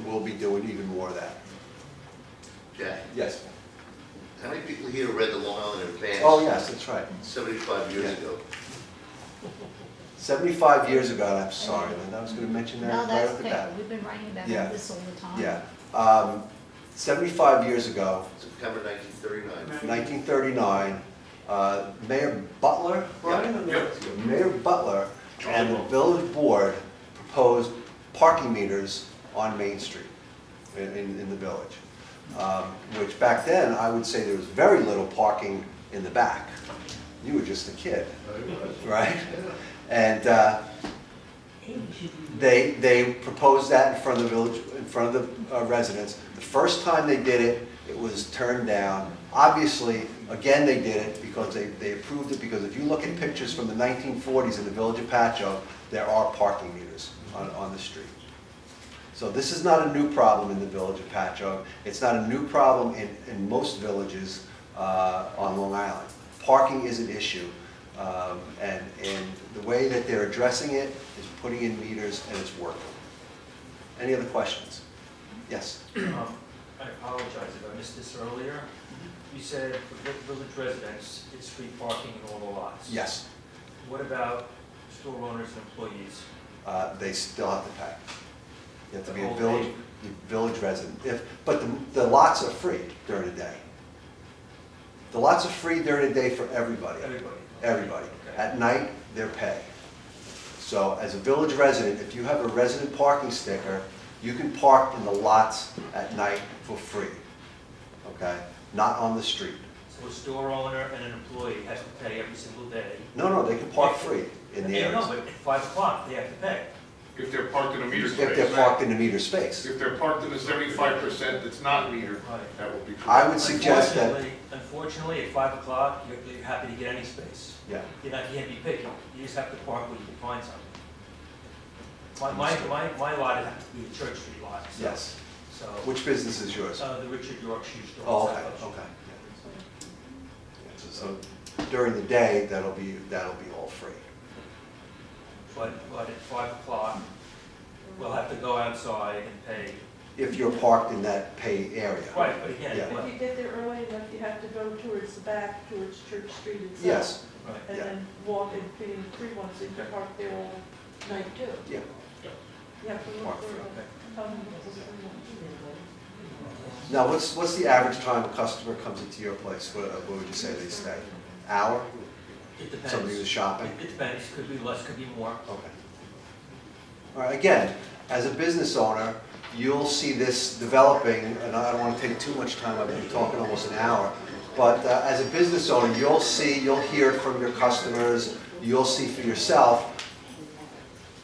A: we'll be doing even more of that.
K: Jack,
A: Yes.
K: how many people here read the Long Island Advance?
A: Oh, yes, that's right.
K: 75 years
A: Yeah.
K: ago.
A: 75 years ago, and I'm sorry, Linda, I was going to mention that
M: No,
A: right
M: that's
A: off the
M: okay,
A: bat.
M: we've been writing about
A: Yeah.
M: this all the time.
A: Yeah. 75 years ago,
K: September 1939.
A: 1939, Mayor Butler, Brian?
I: Yep.
A: Mayor Butler and the village board proposed parking meters on Main Street in the village. Which back then, I would say there was very little parking in the back. You were just a kid, right? And they proposed that in front of the village, in front of the residents. The first time they did it, it was turned down. Obviously, again, they did it because they approved it, because if you look at pictures from the 1940s in the village of Pachogue, there are parking meters on the street. So this is not a new problem in the village of Pachogue. It's not a new problem in most villages on Long Island. Parking is an issue, and the way that they're addressing it is putting in meters, and it's working. Any other questions? Yes?
G: I apologize if I missed this earlier. You said for village residents, it's free parking in all the lots.
A: Yes.
G: What about store owners and employees?
A: They still have to pay. You have to be a
G: The whole
A: village resident. But the lots are free during the day. The lots are free during the day for everybody.
G: Everybody?
A: Everybody.
G: Okay.
A: At night, they're paid. So as a village resident, if you have a resident parking sticker, you can park in the lots at night for free, okay? Not on the street.
G: So a store owner and an employee has to pay every single day?
A: No, they can park free in the
G: Yeah, no,
A: areas.
G: but at 5 o'clock, they have to pay.
N: If they're parked in a meter
A: If they're
N: space.
A: parked in the meter space.
N: If they're parked in the 75% that's not metered,
G: Right.
N: that will be true.
A: I would suggest that,
G: Unfortunately, at 5 o'clock, you're happy to get any space.
A: yeah.
G: You can't be picky. You just have to park where you can find something. My lot has to be a Church Street lot. So,
A: Yes.
G: So,
A: Which business is yours?
G: the Richard York Shoe Store.
A: Oh, okay, okay. Yeah, so during the day, that'll be all free.
G: But at 5 o'clock, we'll have to go outside and pay
A: if you're parked in that pay area.
G: Right, but again,
A: Yeah.
G: but-
F: If you get there early enough, you have to go towards the back, towards Church Street itself.
A: Yes,
G: right.
F: And
A: yeah.
F: then walk and fit in free ones, so you can park there all night too.
A: Yeah.
F: You have to look
A: Park
F: for
A: free,
F: it. Tell them what the free ones.
A: Now, what's the average time a customer comes into your place? What would you say they stay? Hour?
G: It depends.
A: Somebody who's shopping?
G: It depends, could be less, could be more.
A: Okay. All right, again, as a business owner, you'll see this developing, and I don't want to take too much time, I've been talking almost an hour, but as a business owner, you'll hear it from your customers, you'll see for yourself.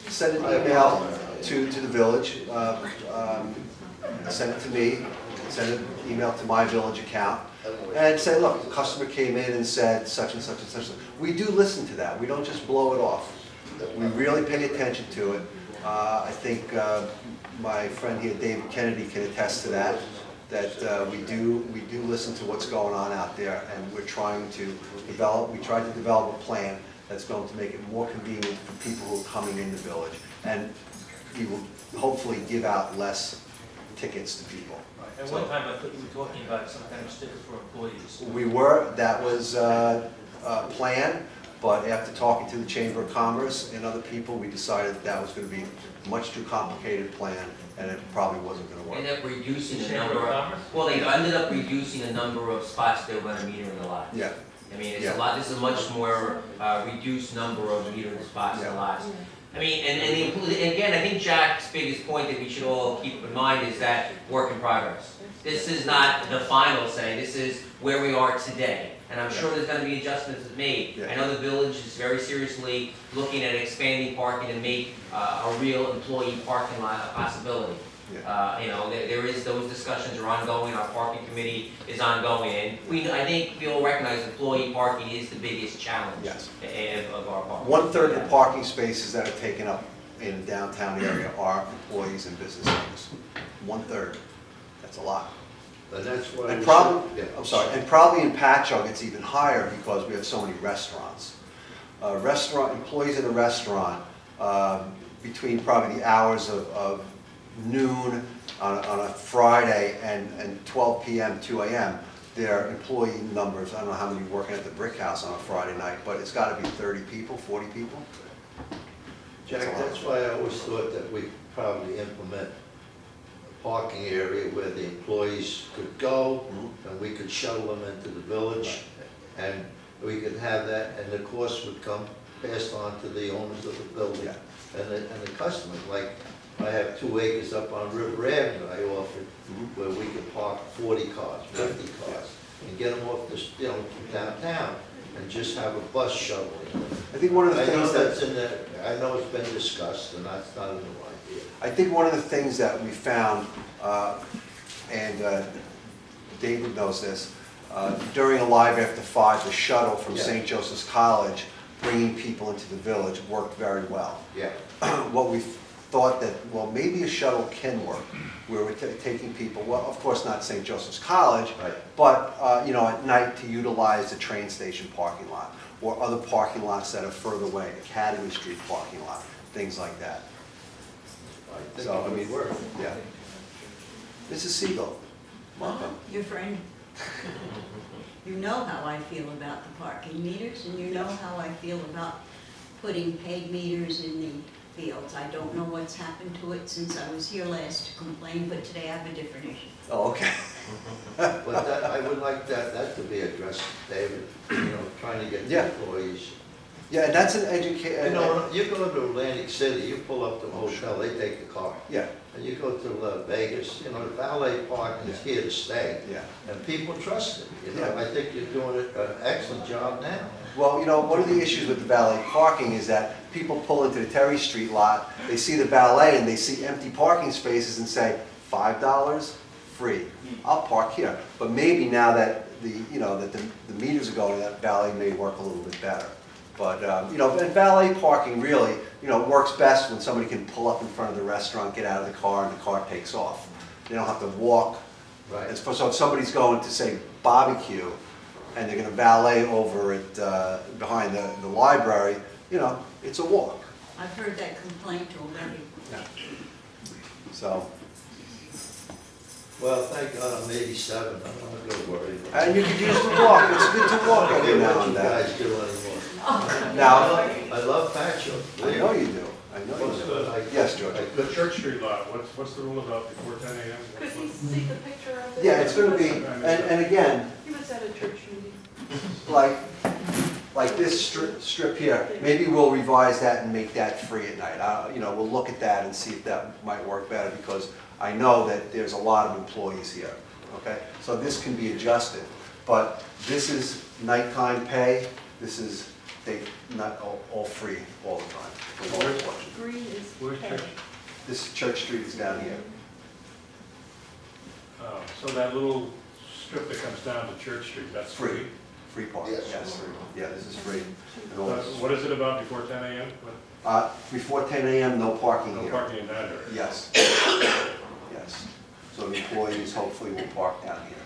A: Send an email to the village, send it to me, send an email to my village account, and say, look, the customer came in and said such and such and such. We do listen to that, we don't just blow it off. We really pay attention to it. I think my friend here, David Kennedy, can attest to that, we do listen to what's going on out there, and we tried to develop a plan that's going to make it more convenient for people who are coming in the village, and we will hopefully give out less tickets to people.
G: At one time, I thought you were talking about some kind of sticker for employees.
A: That was planned, but after talking to the Chamber of Commerce and other people, we decided that was going to be a much too complicated plan, and it probably wasn't going to work.
D: They ended up reducing the
G: Chamber
D: number
G: of
D: of,
G: Commerce?
D: well, they ended up reducing the number of spots they were gonna meter in the lot.
A: Yeah,
D: I mean, it's
A: Yeah.
D: a lot, this is a much more reduced number of metered spots in the
A: Yeah.
D: lots. I mean, and again, I think Jack's biggest point that we should all keep in mind is that work in progress. This is not the final say, this is where we are today. And I'm sure there's gonna be adjustments made.
A: Yeah.
D: I know the village is very seriously looking at expanding parking and make a real employee parking lot a possibility. You know, there is, those discussions are ongoing, our parking committee is ongoing, and I think we all recognize employee parking is the biggest challenge
A: Yes.
D: of our parking.
A: 1/3 of the parking spaces that are taken up in the downtown area are employees and business owners. 1/3, that's a lot.
B: And that's why.
A: And
B: we
A: probably,
B: should- yeah.
A: I'm sorry, and probably in Pachogue, it's even higher because we have so many restaurants. Employees in a restaurant, between probably the hours of noon on a Friday and 12 p.m., 2 a.m., their employee numbers, I don't know how many working at the Brick House on a Friday night, but it's got to be 30 people, 40 people.
B: Jack, that's why I always thought that we probably implement a parking area where the employees could go, and we could shuttle them into the village, and we could have that, and the cost would come passed on to the owners of the building
A: Yeah.
B: and the customers. Like, I have 2 acres up on River Avenue I offered, where we could park 40 cars, 50 cars, and get them off the, from downtown, and just have a bus shuttle.
A: I think one of the
B: I know
A: things
B: that's
A: that,
B: in there, I know it's been discussed, and that's not a new idea.
A: I think one of the things that we found, and David knows this, during Alive After 5, the shuttle from
B: Yeah.
A: St. Joseph's College, bringing people into the village, worked very well.
B: Yeah.
A: What we thought that, well, maybe a shuttle can work, where we're taking people, well, of course not St. Joseph's College,
B: Right.
A: but, at night to utilize the train station parking lot, or other parking lots that are further away, Academy Street parking lot, things like that.
B: I think
A: So,
B: it would work.
A: Yeah. Mrs. Siegel, welcome.
M: Your friend. You know how I feel about the parking meters, and you know how I feel about putting paid meters in the fields. I don't know what's happened to it since I was here last to complain, but today I have a different issue.
A: Oh, okay.
B: But that, I would like that to be addressed, David, trying to get the
A: Yeah.
B: employees.
A: Yeah, and that's an education.
B: You go to Atlantic City, you pull up to the hotel, they take the car.
A: Yeah,
B: And you go to Vegas, the valet parking is here to stay,
A: yeah.
B: and people trust it,
A: Yeah.
B: I think you're doing an excellent job now.
A: Well, one of the issues with the valet parking is that people pull into the Terry Street lot, they see the valet and they see empty parking spaces and say, $5, free, I'll park here. But maybe now that the meters are going, that valet may work a little bit better. But, and valet parking really, works best when somebody can pull up in front of the restaurant, get out of the car, and the car takes off. They don't have to walk.
B: Right.
A: And so if somebody's going to, say, barbecue, and they're going to valet over it behind the library, it's a walk.
M: I've heard that complaint already.
A: So,
B: Well, thank God I'm 87, I'm not gonna worry.
A: And you could use the walk, it's good to walk
B: I
A: every
B: don't
A: now
B: know
A: and
B: what you
A: then.
B: guys do anymore.
A: Now,
B: I love Pachogue.
A: I know you do, I know you
L: What's
A: do.
L: the,
A: Yes, George?
L: the Church Street lot, what's the rule about before 10 a.m.?
F: Could he see the picture of it?
A: Yeah, it's gonna be, and again,
F: He was at a church meeting.
A: like this strip here, maybe we'll revise that and make that free at night. You know, we'll look at that and see if that might work better, because I know that there's a lot of employees here, okay? So this can be adjusted, but this is nighttime pay, this is, not all free all the time. for law enforcement.
F: Green is
L: Where's
F: pay.
L: Church?
A: This Church Street is down here.
L: So that little strip that comes down to Church Street, that's free?
A: Free park,
K: Yes.
A: yes, yeah, this is free. And all this-
L: What is it about before 10 a.m.? What-
A: Before 10 a.m., no parking
L: No
A: here.
L: parking in that area?
A: Yes, yes. So the employees hopefully will park down here.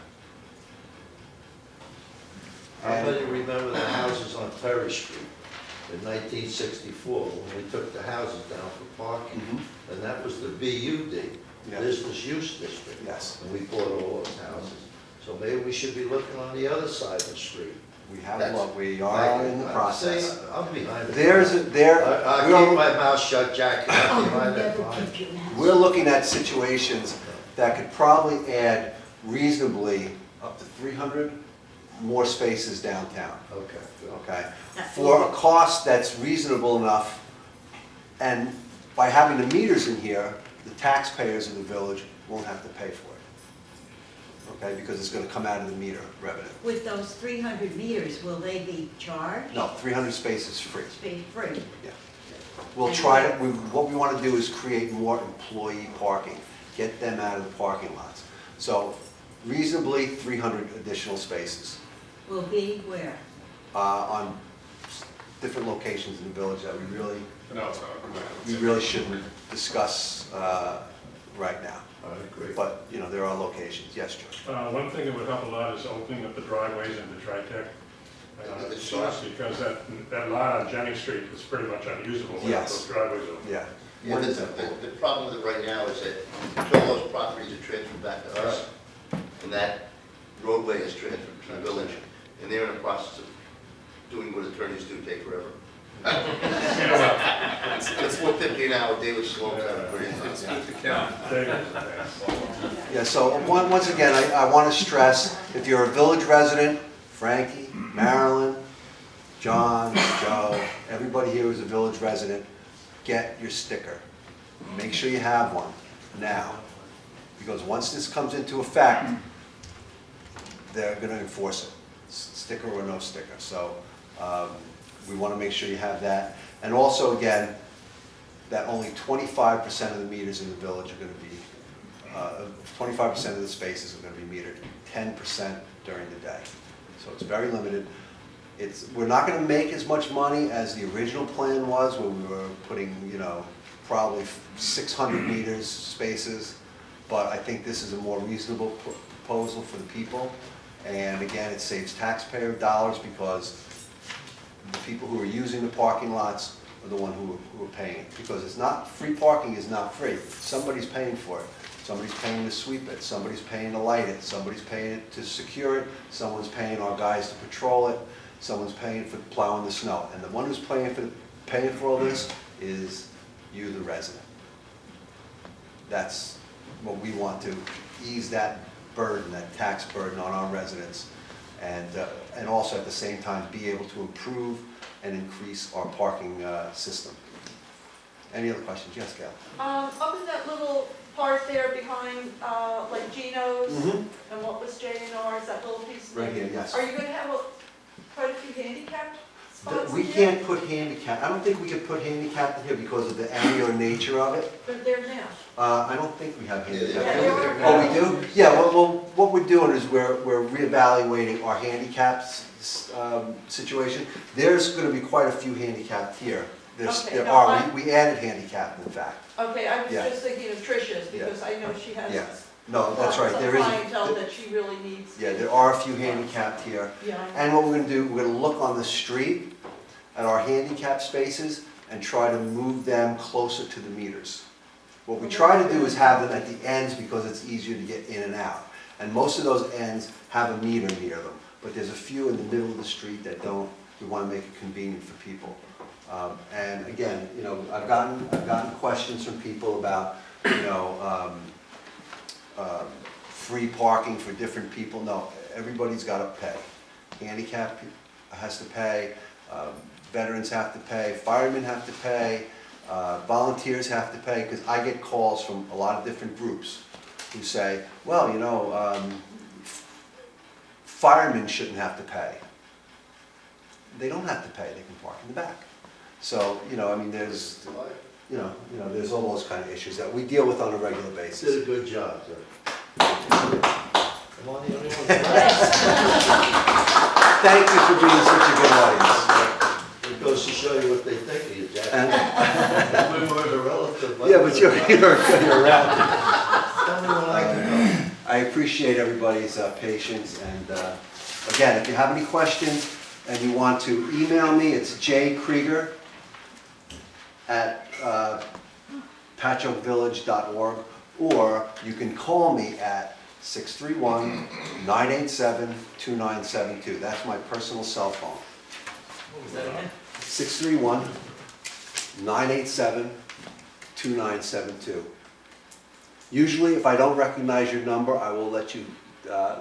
B: How many remember the houses on Ferry Street in 1964, when we took the houses down for parking?
A: Mhm.
B: And that was the BUD,
A: Yeah.
B: Business Use District.
A: Yes,
B: And we bought all those houses. So maybe we should be looking on the other side of the street.
A: we have,
K: That's-
A: we are in the process.
B: I'm behind it.
A: There's,
B: I'll keep my mouth shut, Jackie, I'm behind that line.
A: we're looking at situations that could probably add reasonably up to 300 more spaces downtown,
B: Okay, good.
A: okay? For a cost that's reasonable enough, and by having the meters in here, the taxpayers in the village won't have to pay for it, okay? Because it's gonna come out of the meter revenue.
M: With those 300 meters, will they be charged?
A: No, 300 spaces free.
M: Be free?
A: We'll try to, what we want to do is create more employee parking, get them out of the parking lots. So reasonably 300 additional spaces
M: Will be where?
A: on different locations in the village that
N: No, it's
A: we really shouldn't discuss right now.
B: I agree.
A: But, you know, there are locations. Yes, George?
L: One thing that would help a lot is opening up the driveways into Tritec. Because that lot on Jennings Street is pretty much unusable without
A: Yes.
L: those driveways open.
A: Yeah.
K: Yeah, the problem with it right now is that until those properties are transferred back to us, and that roadway is transferred to the village, and they're in the process of doing what attorneys do, take forever. It's $4.50 an hour, David Sloan's having a great time.
A: Yeah, so once again, I want to stress, if you're a village resident, Frankie, Marilyn, John, Joe, everybody here is a village resident, get your sticker. Make sure you have one now, because once this comes into effect, they're going to enforce it, sticker or no sticker. So we want to make sure you have that. And also, again, that only 25% of the meters in the village are going to be, 25% of the spaces are going to be metered, 10% during the day. So it's very limited. We're not going to make as much money as the original plan was, where we were putting, you know, probably 600 meters spaces, but I think this is a more reasonable proposal for the people. And again, it saves taxpayer dollars, because the people who are using the parking lots are the one who are paying it. Because it's not, free parking is not free. Somebody's paying for it. Somebody's paying to sweep it, somebody's paying to light it, somebody's paying it to secure it, someone's paying our guys to patrol it, someone's paying for plowing the snow. And the one who's paying for all this is you, the resident. That's what we want, to ease that burden, that tax burden on our residents, and also at the same time be able to improve and increase our parking system. Any other questions? Yes, Gail?
F: Up in that little part there behind, like Gino's,
A: Mhm.
F: and what was J&R's, that little piece?
A: Right here, yes.
F: Are you gonna have quite a few handicapped spots
A: We
F: in
A: can't put handicap, I don't think we could put handicap in here because of the annular nature of it.
F: They're there now.
A: I don't think we have handicap.
F: Yeah, they are.
A: Oh, we do? Yeah, well, what we're doing is we're reevaluating our handicaps situation. There's gonna be quite a few handicapped here.
F: Okay,
A: There
F: no,
A: are, we added handicap, in fact.
F: Okay, I was
A: Yeah.
F: just thinking of Tricia's, because I know she has
A: Yeah. No, that's right,
F: some
A: there is.
F: clientele that she really needs.
A: Yeah, there are a few handicapped here.
F: Yeah.
A: And what we're gonna do, we're gonna look on the street at our handicap spaces and try to move them closer to the meters. What we try to do is have them at the ends because it's easier to get in and out. And most of those ends have a meter near them, but there's a few in the middle of the street that don't. We want to make it convenient for people. And again, you know, I've gotten questions from people about, you know, free parking for different people. No, everybody's got to pay. Handicapped has to pay, veterans have to pay, firemen have to pay, volunteers have to pay, because I get calls from a lot of different groups who say, well, you know, firemen shouldn't have to pay. They don't have to pay, they can park in the back. So, you know, I mean, there's, you know, there's all those kind of issues that we deal with on a regular basis.
B: Did a good job, sir. Come on, the only one.
A: Thank you for being such a good audience.
B: It goes to show you what they think of you, Jack.
A: And-
B: We were the relative.
A: Yeah, but you're around.
B: Tell me what I can know.
A: I appreciate everybody's patience, and again, if you have any questions and you want to email me, it's jkrieger at pachoguevillage.org, or you can call me at 631-987-2972. That's my personal cell phone.
D: What was that again?
A: 631-987-2972. Usually, if I don't recognize your number, I will let you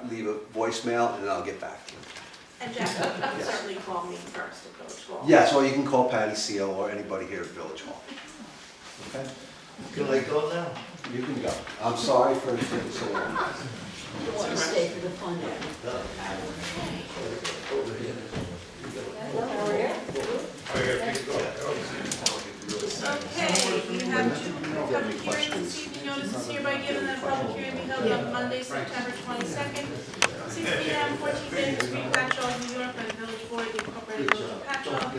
A: leave a voicemail, and I'll get back to you.
C: And Jack, you can certainly call me first at Village Hall.
A: Yes, or you can call Patty Seal or anybody here at Village Hall. Okay?
B: Can I go now?
A: You can go. I'm sorry for taking so long.
M: You want to stay for the fun of it.
B: Over here.
C: Okay, we have two public hearings this evening. Notice is hereby given that a public hearing be held on Monday, September 22nd, 6 p.m., 14 Jennings St, Pachogue, New York, by the Village Board, the Incorporated Village of Pachogue,